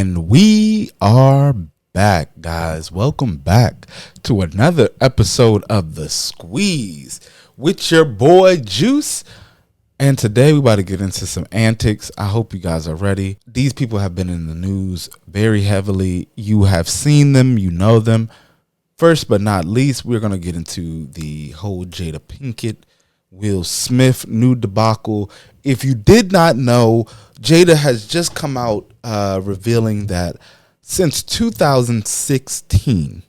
And we are back, guys. Welcome back to another episode of The Squeeze with your boy Juice. And today we about to get into some antics. I hope you guys are ready. These people have been in the news very heavily. You have seen them, you know them. First but not least, we're going to get into the whole Jada Pinkett, Will Smith new debacle. If you did not know, Jada has just come out revealing that since 2016,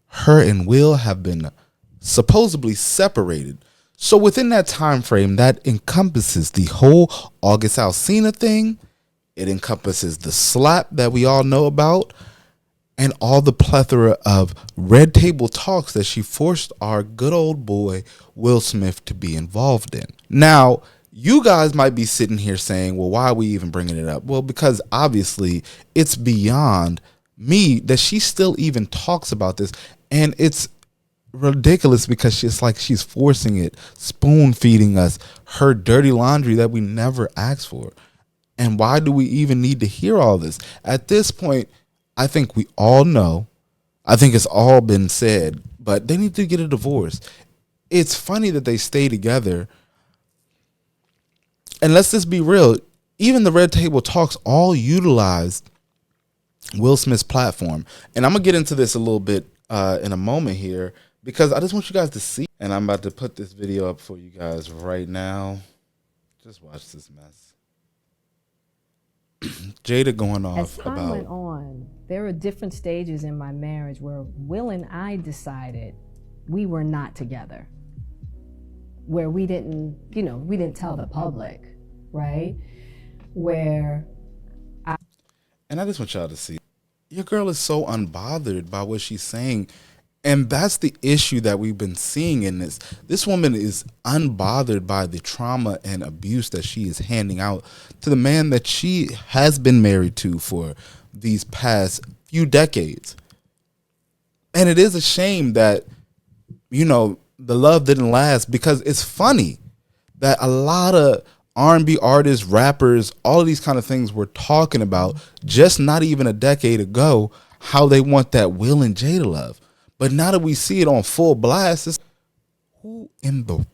her and Will have been supposedly separated. So within that time frame, that encompasses the whole August Alsina thing. It encompasses the slap that we all know about and all the plethora of red table talks that she forced our good old boy Will Smith to be involved in. Now, you guys might be sitting here saying, well, why are we even bringing it up? Well, because obviously it's beyond me that she still even talks about this. And it's ridiculous because she's forcing it, spoon feeding us her dirty laundry that we never asked for. And why do we even need to hear all this? At this point, I think we all know. I think it's all been said, but they need to get a divorce. It's funny that they stay together. And let's just be real. Even the Red Table Talks all utilized Will Smith's platform. And I'm going to get into this a little bit in a moment here because I just want you guys to see. And I'm about to put this video up for you guys right now. Just watch this mess. Jada going off about. As time went on, there were different stages in my marriage where Will and I decided we were not together. Where we didn't tell the public, right? And I just want y'all to see, your girl is so unbothered by what she's saying. And that's the issue that we've been seeing in this. This woman is unbothered by the trauma and abuse that she is handing out to the man that she has been married to for these past few decades. And it is a shame that, the love didn't last, because it's funny that a lot of R&B artists, rappers, all of these kind of things were talking about just not even a decade ago, how they want that Will and Jada love. But now that we see it on full blast, it's, who in the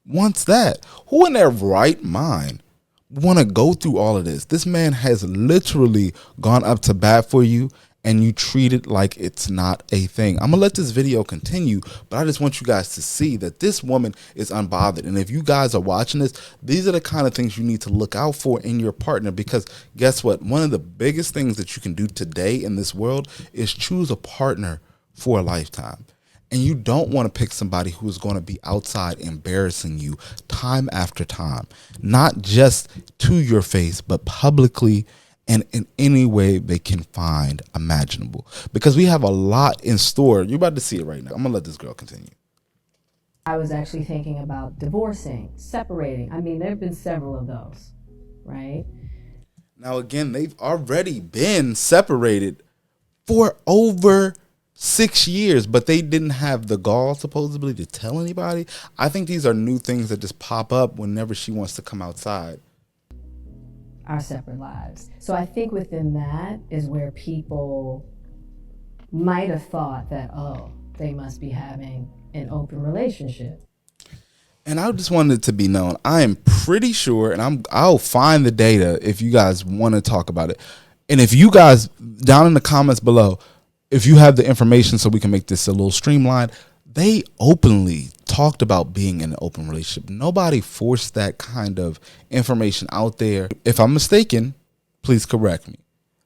wants that? Who in their right mind want to go through all of this? This man has literally gone up to bat for you, and you treat it like it's not a thing. I'm going to let this video continue, but I just want you guys to see that this woman is unbothered. And if you guys are watching this, these are the kind of things you need to look out for in your partner, because guess what? One of the biggest things that you can do today in this world is choose a partner for a lifetime. And you don't want to pick somebody who is going to be outside embarrassing you time after time, not just to your face, but publicly and in any way they can find imaginable, because we have a lot in store. You're about to see it right now. I'm going to let this girl continue. I was actually thinking about divorcing, separating. I mean, there have been several of those, right? Now, again, they've already been separated for over 6 years, but they didn't have the gall supposedly to tell anybody. I think these are new things that just pop up whenever she wants to come outside. Our separate lives. So I think within that is where people might have thought that, oh, they must be having an open relationship. And I just wanted it to be known, I am pretty sure, and I'll find the data if you guys want to talk about it. And if you guys down in the comments below, if you have the information so we can make this a little streamlined, they openly talked about being in an open relationship. Nobody forced that kind of information out there. If I'm mistaken, please correct me.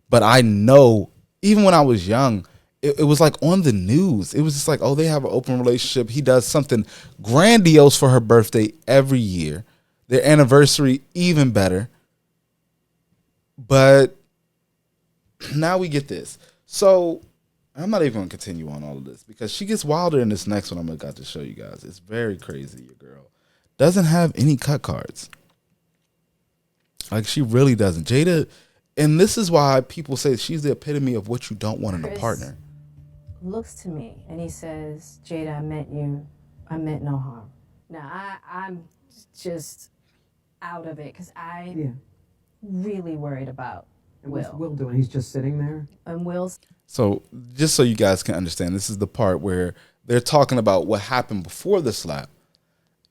But I know even when I was young, it was like on the news. It was just like, oh, they have an open relationship. He does something grandiose for her birthday every year. Their anniversary, even better. But now we get this. So I'm not even going to continue on all of this because she gets wilder in this next one I'm about to show you guys. It's very crazy. Your girl doesn't have any cut cards. Like, she really doesn't. Jada, and this is why people say she's the epitome of what you don't want in a partner. Looks to me and he says, Jada, I meant no harm. Now, I'm just out of it because I'm really worried about And what's Will doing? He's just sitting there? And Will's. So just so you guys can understand, this is the part where they're talking about what happened before the slap.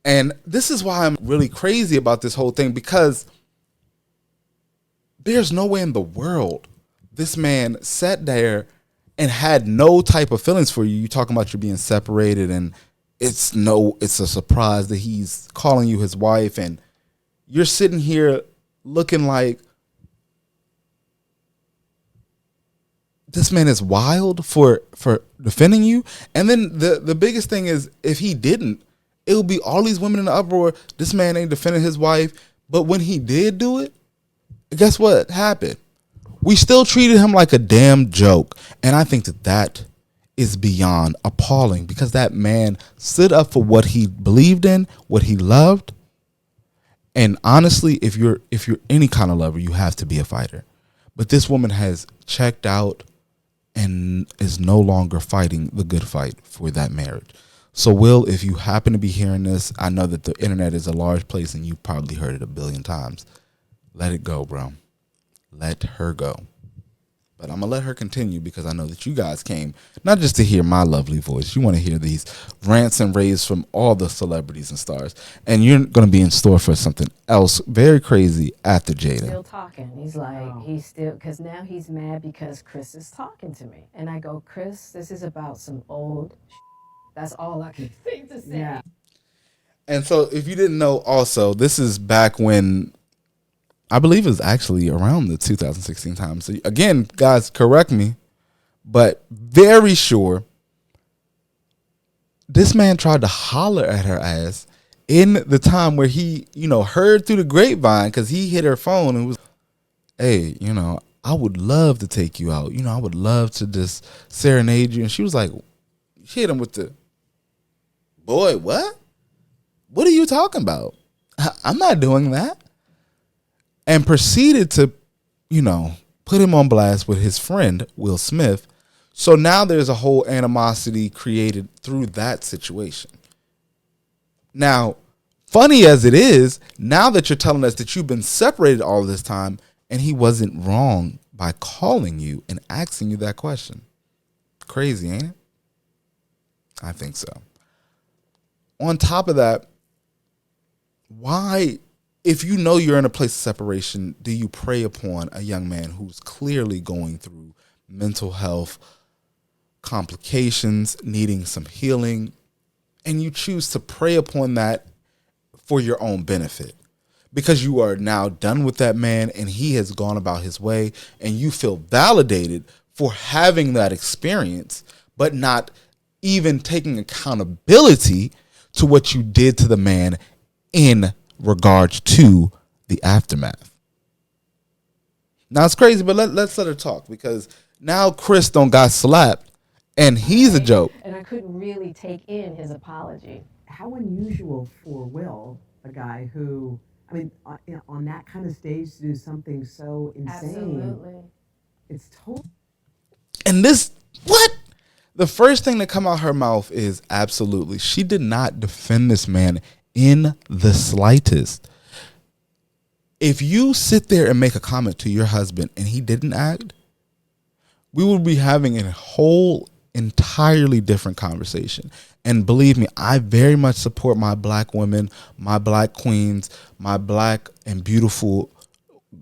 And this is why I'm really crazy about this whole thing, because there's no way in the world this man sat there and had no type of feelings for you. You talking about you being separated, and it's a surprise that he's calling you his wife, and you're sitting here looking like this man is wild for defending you. And then the biggest thing is, if he didn't, it would be all these women in the uproar. This man ain't defending his wife. But when he did do it, guess what happened? We still treated him like a damn joke. And I think that is beyond appalling, because that man stood up for what he believed in, what he loved. And honestly, if you're any kind of lover, you have to be a fighter. But this woman has checked out and is no longer fighting the good fight for that marriage. So, Will, if you happen to be hearing this, I know that the internet is a large place and you've probably heard it a billion times. Let it go, bro. Let her go. But I'm going to let her continue, because I know that you guys came not just to hear my lovely voice. You want to hear these rants and raves from all the celebrities and stars. And you're going to be in store for something else very crazy after Jada. Still talking. He's like, he's still, because now he's mad because Chris is talking to me. And I go, Chris, this is about some old shit. That's all I can think to say. Yeah. And so if you didn't know also, this is back when, I believe it was actually around the 2016 time. So again, guys, correct me, but very sure this man tried to holler at her ass in the time where he, heard through the grapevine, because he hit her phone and was, hey, I would love to take you out. I would love to just serenade you. And she was like, she hit him with the, boy, what? What are you talking about? I'm not doing that. And proceeded to, put him on blast with his friend, Will Smith. So now there's a whole animosity created through that situation. Now, funny as it is, now that you're telling us that you've been separated all this time and he wasn't wrong by calling you and asking you that question. Crazy, ain't it? I think so. On top of that, why, if you know you're in a place of separation, do you prey upon a young man who's clearly going through mental health complications, needing some healing, and you choose to prey upon that for your own benefit? Because you are now done with that man and he has gone about his way, and you feel validated for having that experience, but not even taking accountability to what you did to the man in regards to the aftermath. Now it's crazy, but let's let her talk, because now Chris don't got slapped and he's a joke. And I couldn't really take in his apology. How unusual for Will, a guy who, on that kind of stage, to do something so insane. Absolutely. It's total. And this, what? The first thing that come out her mouth is absolutely. She did not defend this man in the slightest. If you sit there and make a comment to your husband and he didn't act, we would be having a whole entirely different conversation. And believe me, I very much support my black women, my black queens, my black and beautiful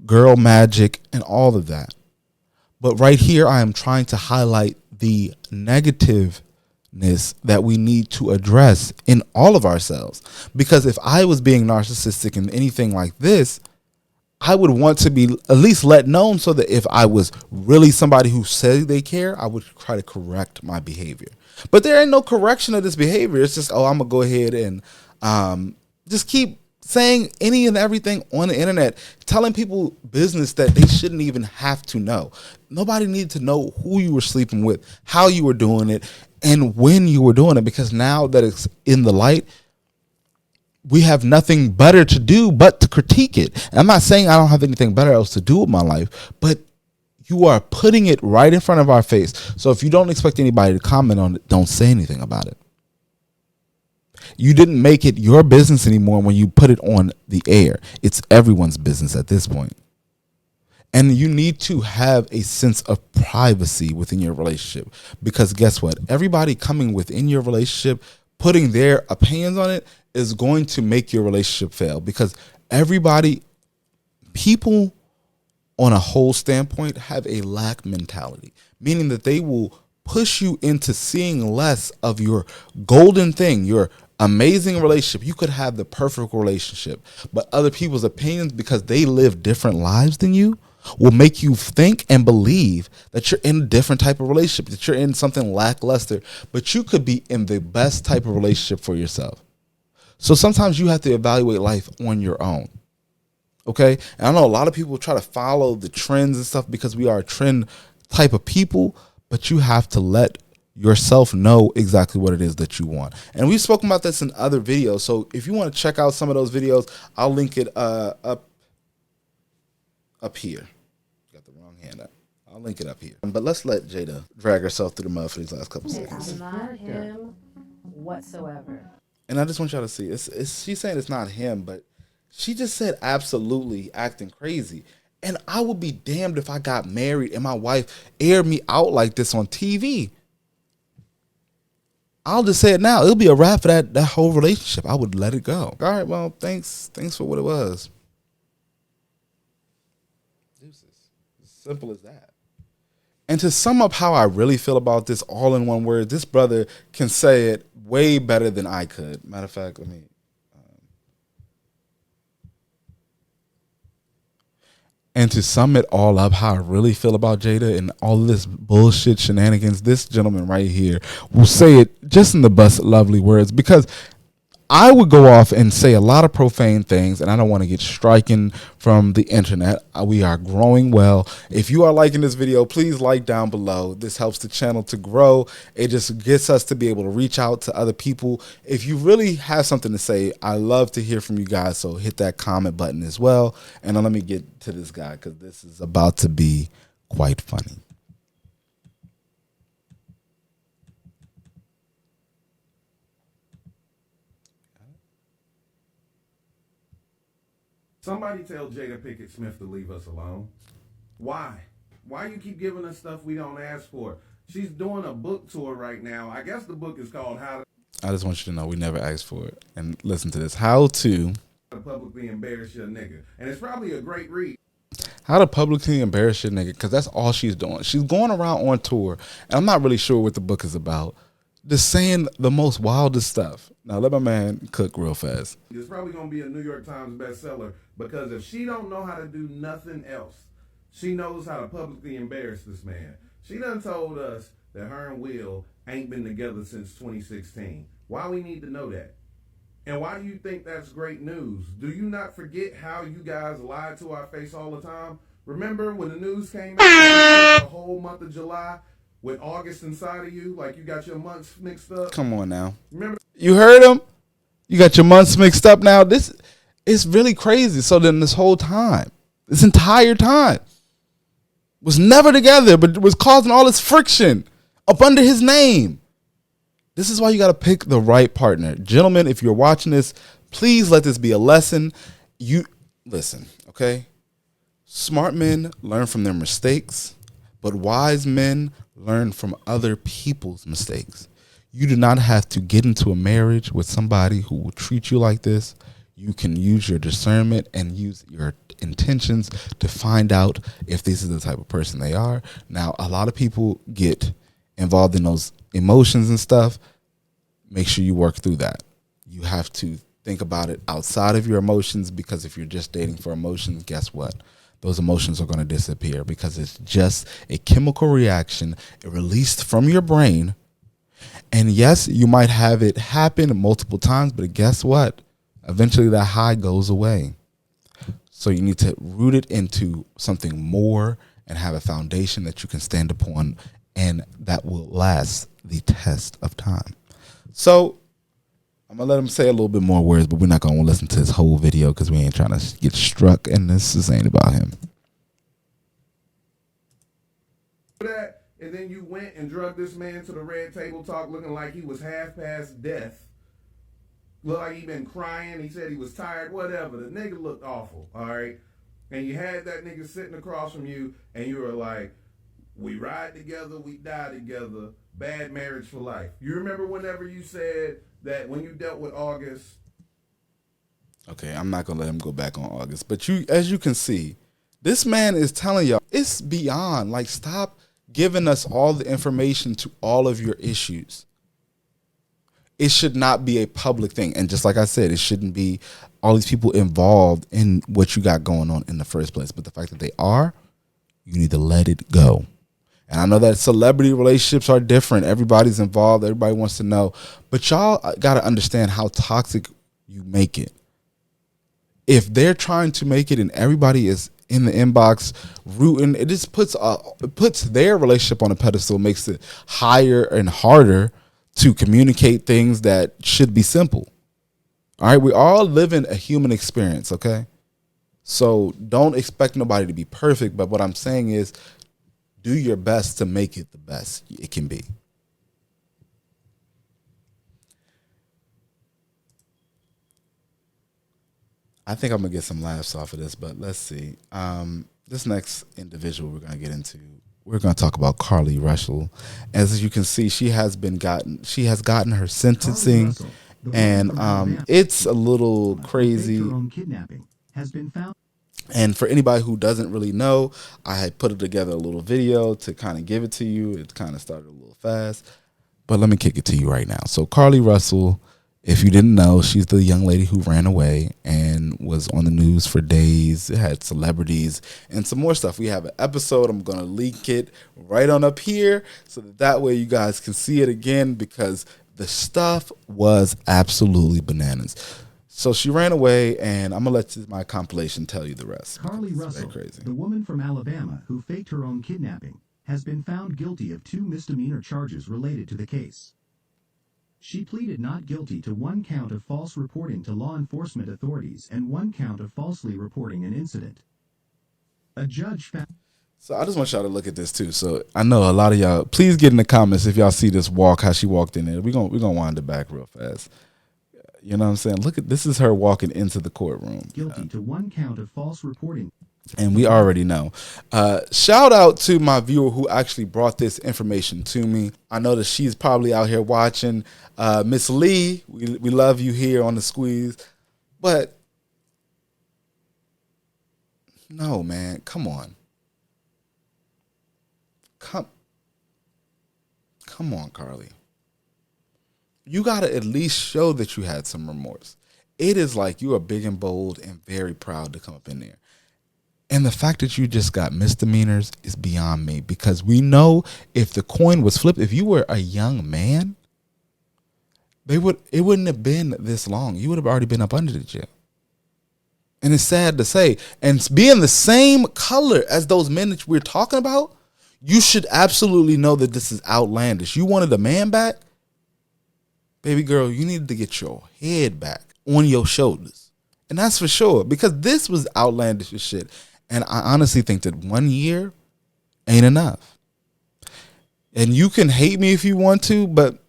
girl magic, and all of that. But right here, I am trying to highlight the negativeness that we need to address in all of ourselves. Because if I was being narcissistic and anything like this, I would want to be at least let known, so that if I was really somebody who said they care, I would try to correct my behavior. But there ain't no correction of this behavior. It's just, I'm going to go ahead and just keep saying any and everything on the internet, telling people business that they shouldn't even have to know. Nobody needed to know who you were sleeping with, how you were doing it, and when you were doing it, because now that it's in the light, we have nothing better to do but to critique it. And I'm not saying I don't have anything better else to do with my life, but you are putting it right in front of our face. So if you don't expect anybody to comment on it, don't say anything about it. You didn't make it your business anymore when you put it on the air. It's everyone's business at this point. And you need to have a sense of privacy within your relationship, because guess what? Everybody coming within your relationship, putting their opinions on it, is going to make your relationship fail, because people on a whole standpoint have a lack mentality, meaning that they will push you into seeing less of your golden thing, your amazing relationship. You could have the perfect relationship, but other people's opinions, because they live different lives than you, will make you think and believe that you're in a different type of relationship, that you're in something lackluster, but you could be in the best type of relationship for yourself. So sometimes you have to evaluate life on your own. Okay. And I know a lot of people try to follow the trends and stuff because we are a trend type of people, but you have to let yourself know exactly what it is that you want. And we've spoken about this in other videos. So if you want to check out some of those videos, I'll link it up here. Got the wrong hand up. I'll link it up here. But let's let Jada drag herself through the mud for these last couple seconds. It's not him whatsoever. And I just want y'all to see, she's saying it's not him, but she just said absolutely acting crazy. And I would be damned if I got married and my wife aired me out like this on TV. I'll just say it now. It'll be a wrap for that whole relationship. I would let it go. All right, well, thanks for what it was. Deuces. As simple as that. And to sum up how I really feel about this all in one word, this brother can say it way better than I could. Matter of fact, let me. And to sum it all up, how I really feel about Jada and all this bullshit shenanigans, this gentleman right here will say it just in the best lovely words, because I would go off and say a lot of profane things, and I don't want to get stricken from the internet. We are growing well. If you are liking this video, please like down below. This helps the channel to grow. It just gets us to be able to reach out to other people. If you really have something to say, I love to hear from you guys, so hit that comment button as well. And now let me get to this guy, because this is about to be quite funny. Somebody tell Jada Pinkett Smith to leave us alone. Why? Why you keep giving us stuff we don't ask for? She's doing a book tour right now. I guess the book is called How I just want you to know we never asked for it. And listen to this. How to Publicly Embarrass Your Nigga. And it's probably a great read. How to publicly embarrass your nigga, because that's all she's doing. She's going around on tour, and I'm not really sure what the book is about. Just saying the most wildest stuff. Now let my man cook real fast. It's probably going to be a New York Times bestseller, because if she don't know how to do nothing else, she knows how to publicly embarrass this man. She done told us that her and Will ain't been together since 2016. Why we need to know that? And why do you think that's great news? Do you not forget how you guys lied to our face all the time? Remember when the news came out the whole month of July with August inside of you, like you got your months mixed up? Come on now. Remember? You heard him? You got your months mixed up now. This is really crazy. So then this whole time, this entire time, was never together, but was causing all this friction up under his name. This is why you got to pick the right partner. Gentlemen, if you're watching this, please let this be a lesson. You listen, okay? Smart men learn from their mistakes, but wise men learn from other people's mistakes. You do not have to get into a marriage with somebody who will treat you like this. You can use your discernment and use your intentions to find out if this is the type of person they are. Now, a lot of people get involved in those emotions and stuff. Make sure you work through that. You have to think about it outside of your emotions, because if you're just dating for emotions, guess what? Those emotions are going to disappear, because it's just a chemical reaction released from your brain. And yes, you might have it happen multiple times, but guess what? Eventually that high goes away. So you need to root it into something more and have a foundation that you can stand upon, and that will last the test of time. So I'm going to let him say a little bit more words, but we're not going to listen to his whole video because we ain't trying to get struck, and this ain't about him. That, and then you went and drugged this man to the red table talk looking like he was half past death. Looked like he been crying. He said he was tired, whatever. The nigga looked awful, all right? and you had that nigga sitting across from you, and you were like, we ride together, we die together, bad marriage for life. You remember whenever you said that when you dealt with August? Okay, I'm not gonna let him go back on August, but as you can see, this man is telling y'all it's beyond. Like, stop giving us all the information to all of your issues. It should not be a public thing, and just like I said, it shouldn't be all these people involved in what you got going on in the first place. But the fact that they are, you need to let it go. And I know that celebrity relationships are different. Everybody's involved. Everybody wants to know. But y'all got to understand how toxic you make it. If they're trying to make it and everybody is in the inbox rooting, it just puts their relationship on a pedestal, makes it higher and harder to communicate things that should be simple. All right, we all live in a human experience, okay? So don't expect nobody to be perfect, but what I'm saying is do your best to make it the best it can be. I think I'm going to get some laughs off of this, but let's see. This next individual we're going to get into, we're going to talk about Carlee Russel. As you can see, she has gotten her sentencing, Russell, and it's a little crazy. Kidnapping has been found. And for anybody who doesn't really know, I had put together a little video to kind of give it to you. It kind of started a little fast, but let me kick it to you right now. So Carlee Russel, if you didn't know, she's the young lady who ran away and was on the news for days. It had celebrities and some more stuff. We have an episode. I'm going to link it right on up here so that way you guys can see it again, because the stuff was absolutely bananas. So she ran away, and I'm going to let my compilation tell you the rest. Carlee Russel, crazy. The woman from Alabama who faked her own kidnapping, has been found guilty of 2 misdemeanor charges related to the case. She pleaded not guilty to 1 count of false reporting to law enforcement authorities and 1 count of falsely reporting an incident. A judge found... So I just want y'all to look at this too. So I know a lot of y'all, please get in the comments if y'all see this walk, how she walked in there. We're gonna wind it back real fast. You know what I'm saying? Look at this, is her walking into the courtroom. Guilty to 1 count of false reporting. And we already know. Shout out to my viewer who actually brought this information to me. I know that she's probably out here watching. Miss Lee, we love you here on the Squeeze. But no, man, come on. Come on, Carlee. You got to at least show that you had some remorse. It is like you are big and bold and very proud to come up in there. And the fact that you just got misdemeanors is beyond me, because we know if the coin was flipped, if you were a young man, it wouldn't have been this long. You would have already been up under the jail. And it's sad to say. And being the same color as those men that we're talking about, you should absolutely know that this is outlandish. You wanted a man back? Baby girl, you needed to get your head back on your shoulders. And that's for sure, because this was outlandish as shit. And I honestly think that 1 year ain't enough. And you can hate me if you want to, but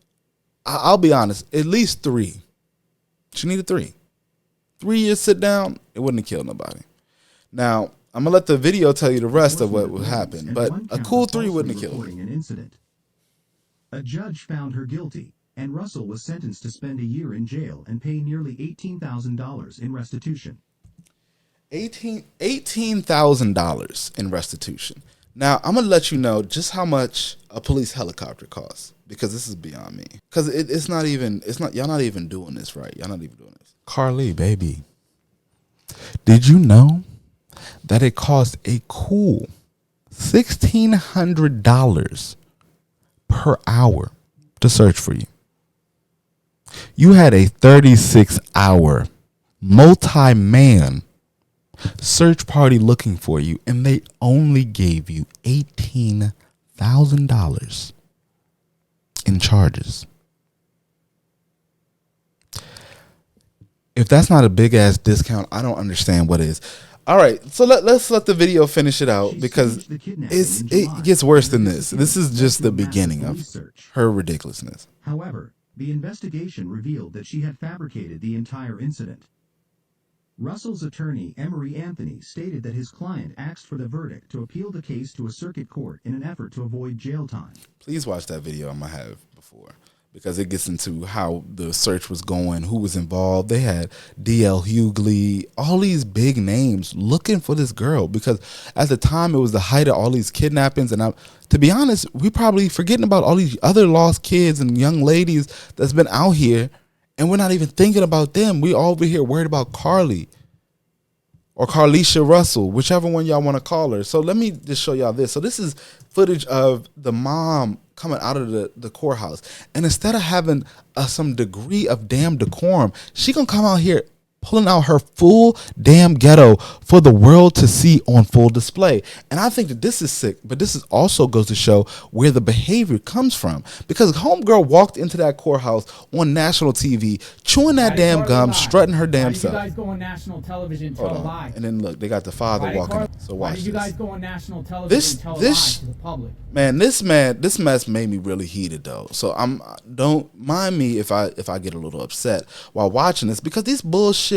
I'll be honest, at least 3. She needed 3. 3 years sit down, it wouldn't have killed nobody. Now, I'm going to let the video tell you the rest of what would happen, but a cool 3 wouldn't have killed her. An incident. A judge found her guilty, and Russell was sentenced to spend a year in jail and pay nearly $18,000 in restitution. $18,000 in restitution. Now, I'm going to let you know just how much a police helicopter costs, because this is beyond me. Because y'all not even doing this right. Y'all not even doing this. Carlee, baby, did you know that it cost a cool $1,600 per hour to search for you? You had a 36-hour multi-man search party looking for you, and they only gave you $18,000 in charges. If that's not a big ass discount, I don't understand what is. All right, so let's let the video finish it out, because it gets worse than this. This is just the beginning of her ridiculousness. However, the investigation revealed that she had fabricated the entire incident. Russell's attorney, Emery Anthony, stated that his client asked for the verdict to appeal the case to a circuit court in an effort to avoid jail time. Please watch that video I'm going to have before, because it gets into how the search was going, who was involved. They had D.L. Hughley, all these big names looking for this girl, because at the time it was the height of all these kidnappings. And to be honest, we probably forgetting about all these other lost kids and young ladies that's been out here, and we're not even thinking about them. We all over here worried about Carlee or Carleisha Russell, whichever one y'all want to call her. So let me just show y'all this. So this is footage of the mom coming out of the courthouse. And instead of having some degree of damn decorum, she gonna come out here pulling out her full damn ghetto for the world to see on full display. And I think that this is sick, but this is also goes to show where the behavior comes from. Because homegirl walked into that courthouse on national TV, chewing that damn gum, strutting her damn self. Why did you guys go on national television and tell a lie? And then look, they got the father walking. So watch Why did you this. guys go on national television and tell a lie to the public? Man, this mess made me really heated though. So don't mind me if I get a little upset while watching this, because this bullshit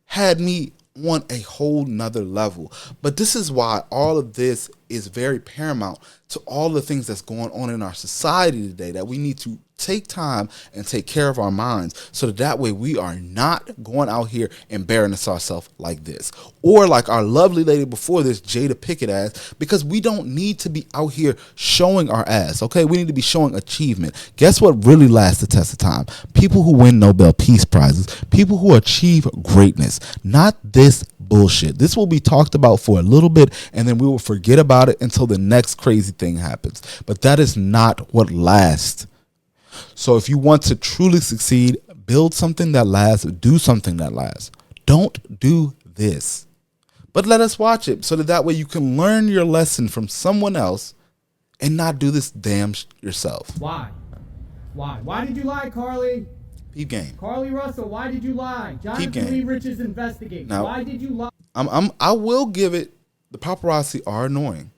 had me on a whole nother level. But this is why all of this is very paramount to all the things that's going on in our society today, that we need to take time and take care of our minds, so that way we are not going out here embarrassing ourselves like this, or like our lovely lady before this, Jada Pickett ass, because we don't need to be out here showing our ass. Okay, we need to be showing achievement. Guess what really lasts the test of time? People who win Nobel Peace Prizes, people who achieve greatness, not this bullshit. This will be talked about for a little bit, and then we will forget about it until the next crazy thing happens. But that is not what lasts. So if you want to truly succeed, build something that lasts, do something that lasts. Don't do this. But let us watch it, so that way you can learn your lesson from someone else and not do this damn yourself. Why? Why did you lie, Carlee? Peep game. Carlee Russell, why did you lie? Jonathan Lee Richards investigate. Now, why did you lie? I will give it, the paparazzi are annoying,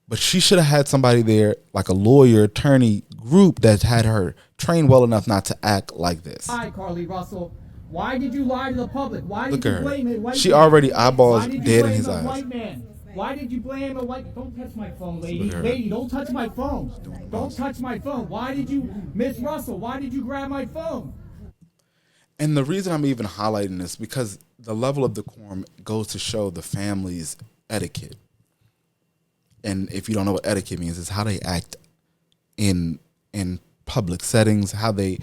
but she should have had somebody there, like a lawyer, attorney group that had her trained well enough not to act like this. Why, Carlee Russell? Why did you lie to the public? Why Look did at you her. blame a white She man? already eyeballs Why did you dead in blame his a eyes. white man? Why did you blame a white? Don't touch my phone, lady. Look at her. Lady, don't touch my phone. Don't touch my phone. Why did you, Miss Russell? Why did you grab my phone? And the reason I'm even highlighting this, because the level of decorum goes to show the family's etiquette. And if you don't know what etiquette means, it's how they act in public settings, how they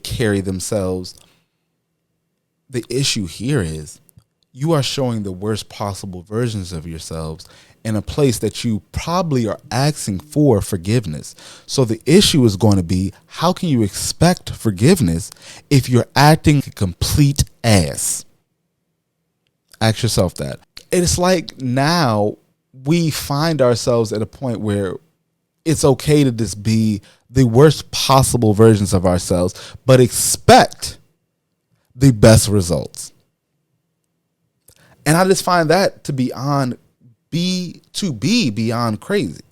carry themselves. The issue here is you are showing the worst possible versions of yourselves in a place that you probably are asking for forgiveness. So the issue is going to be, how can you expect forgiveness if you're acting a complete ass? Ask yourself that. It's like now we find ourselves at a point where it's okay to just be the worst possible versions of ourselves, but expect the best results. And I just find that to be beyond crazy,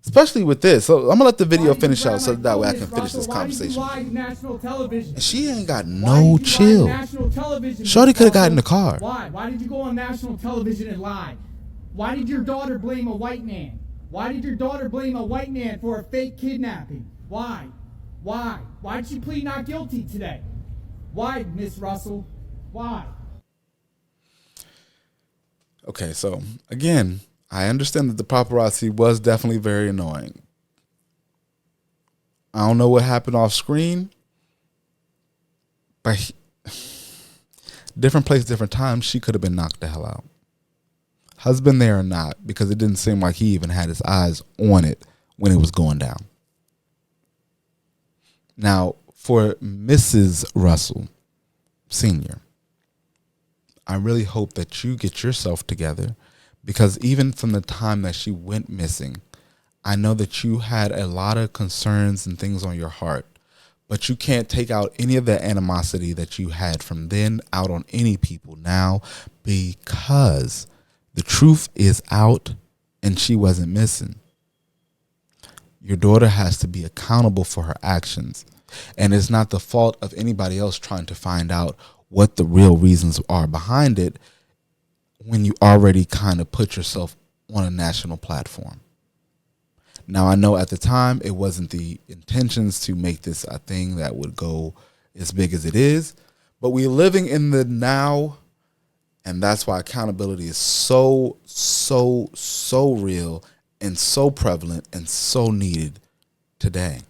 especially with this. So I'm gonna let the video finish out, so that way I can finish this conversation. And she ain't got no chill. Shorty could have got in the car. Why? Why did you go on national television and lie? Why did your daughter blame a white man? Why did your daughter blame a white man for a fake kidnapping? Why? Why? Why did she plead not guilty today? Why, Miss Russell? Why? Okay, so again, I understand that the paparazzi was definitely very annoying. I don't know what happened off screen, but different place, different time, she could have been knocked the hell out. Husband there or not, because it didn't seem like he even had his eyes on it when it was going down. Now, for Mrs. Russell Sr., I really hope that you get yourself together, because even from the time that she went missing, I know that you had a lot of concerns and things on your heart, but you can't take out any of the animosity that you had from then out on any people now, because the truth is out and she wasn't missing. Your daughter has to be accountable for her actions, and it's not the fault of anybody else trying to find out what the real reasons are behind it when you already kind of put yourself on a national platform. Now, I know at the time it wasn't the intentions to make this a thing that would go as big as it is, but we're living in the now, and that's why accountability is so real and so prevalent and so needed today.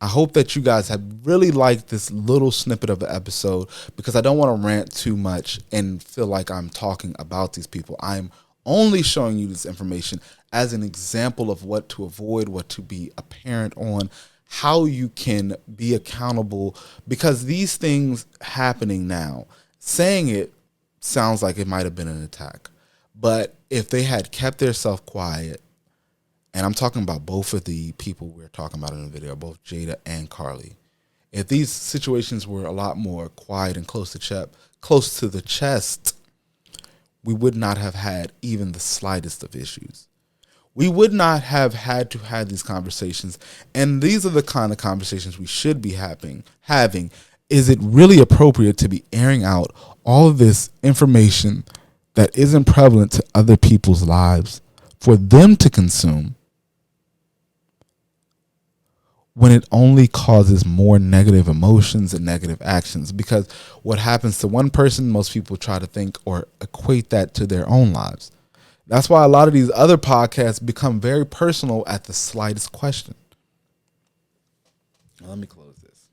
I hope that you guys have really liked this little snippet of the episode, because I don't want to rant too much and feel like I'm talking about these people. I'm only showing you this information as an example of what to avoid, what to be apparent on, how you can be accountable, because these things happening now, saying it sounds like it might have been an attack. But if they had kept their self quiet, and I'm talking about both of the people we're talking about in the video, both Jada and Carlee, if these situations were a lot more quiet and close to the chest, we would not have had even the slightest of issues. We would not have had to have these conversations. And these are the kind of conversations we should be having. Is it really appropriate to be airing out all of this information that isn't prevalent to other people's lives for them to consume, when it only causes more negative emotions and negative actions? Because what happens to one person, most people try to think or equate that to their own lives. That's why a lot of these other podcasts become very personal at the slightest question. Now, let me close this.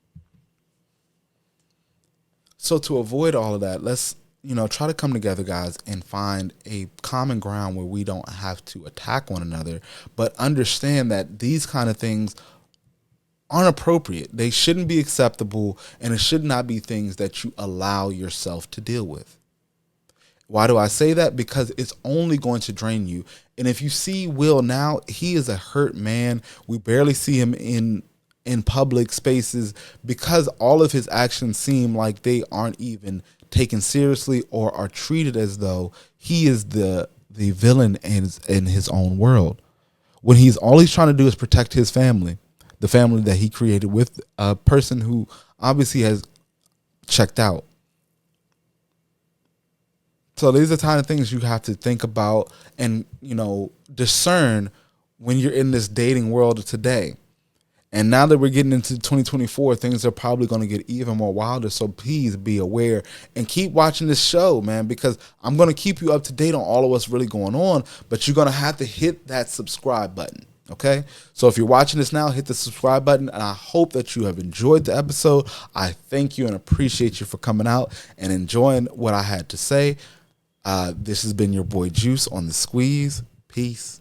So to avoid all of that, let's try to come together, guys, and find a common ground where we don't have to attack one another, but understand that these kind of things aren't appropriate. They shouldn't be acceptable, and it should not be things that you allow yourself to deal with. Why do I say that? Because it's only going to drain you. And if you see Will now, he is a hurt man. We barely see him in public spaces because all of his actions seem like they aren't even taken seriously or are treated as though he is the villain in his own world. When all he's trying to do is protect his family, the family that he created with a person who obviously has checked out. So these are the kind of things you have to think about and, discern when you're in this dating world of today. And now that we're getting into 2024, things are probably going to get even more wilder. So please be aware and keep watching this show, man, because I'm going to keep you up to date on all of what's really going on. But you're going to have to hit that subscribe button. Okay, so if you're watching this now, hit the subscribe button, and I hope that you have enjoyed the episode. I thank you and appreciate you for coming out and enjoying what I had to say. This has been your boy Juice on The Squeeze. Peace.